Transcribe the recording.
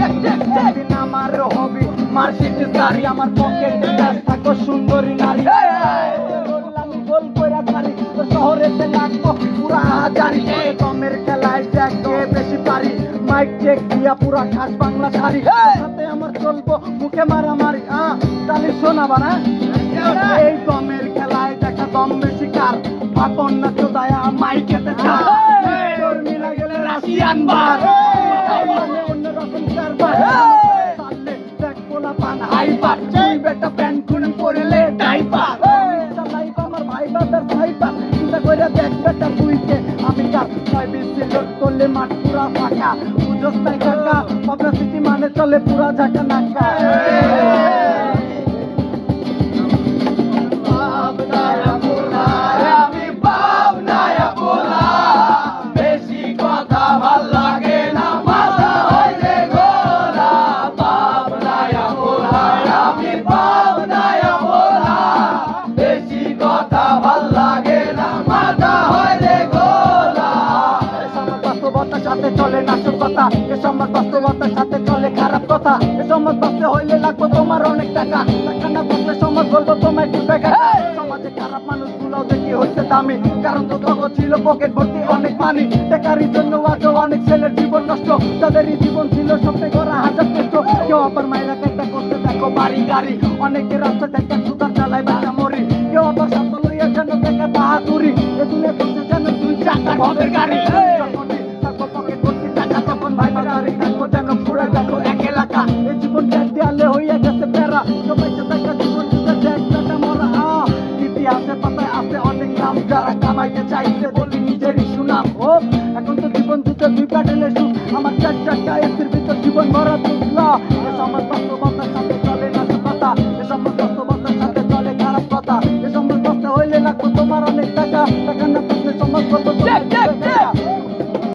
একদিন আমার হবি মার্সিডিজ গাড়ি, আমার পকেটে থাকো সুন্দরী নারী, আমি গোল কইরা ছাড়ি তো শহরেতে লাগবো পুরা হাজারি, দমের খেলায় জ্যাকে বেশি পারি, মাইক চেক দিয়া পুরা খাস বাংলা ছাড়ি, সাথে আমার চলবো মুখে মারামারি, তাহলে শোনাবা না এই দমের খেলায় দেখা দম বেশি কার, আপন না তো দয়া মাইকেতে ছাড়, তোর মিলা গেলে রাশিয়ান বার, অন্যরকম কারবার, তাহলে দেখ পোলা পান হাইপার, তুই বেটা প্যান্ট খুলে পড়লে ডাইপার, চালাই আমার ভাই বাদার ভাইপার, চিন্তা করে দেখ বেটা তুইকে আমি কার, ছয় বেশি লোক করলে মাঠ পুরা ফাঁকা, বুঝোস তাই কাকা পাবলিসিটি মানে চলে পুরা ঝাঁকা নাকা, সাথে চলে নাচর কথা, এ সমাজ বাস্তবতার সাথে চলে খারাপ কথা, এ সমাজ বাঁচতে হইলে লাগবে তোমার অনেক টাকা, টাকা না বাঁচলে সমাজ বলবো তোমায় একটু বেকার, সমাজে খারাপ মানুষগুলো দেখি হইছে দামি, কারণ তো তখন ছিল পকেট ভর্তি অনেক পানি, টাকারির জন্য আজও অনেক ছেলের জীবন নষ্ট, তাদেরই জীবন ছিল সবচেয়ে করা হাজার কষ্ট, কেউ আবার মায়েরা একটা করতে দেখো বাড়ি গাড়ি, অনেকে রাস্তা থেকে সুতার চালায় বাসা মরি, কেউ আবার সাথে লইয়া যেন দেখে বাহাদুরি, এ দুনিয়া করছে যেন দুই চাকা ভবের গাড়ি, ভাই বাজারে থাকবো যেন পুরা যাবো এক এলাকা, এই জীবন দেয়ালে হইয়া গেছে প্যারা, সবাই দেখা জীবন একটা মরা, ইতিহাসের পাতায় আছে অনেক নাম, যারা কামাইতে চাইছে বলি নিজেরই সুনাম, ও এখন তো জীবন দুটো দুই প্যাডেলে সুখ, আমার চারটা এসির ভিতর জীবন ভরা দুঃখ, এ সমাজ বাস্তবতার সাথে চলে না কথা, এ সমাজ বাস্তবতার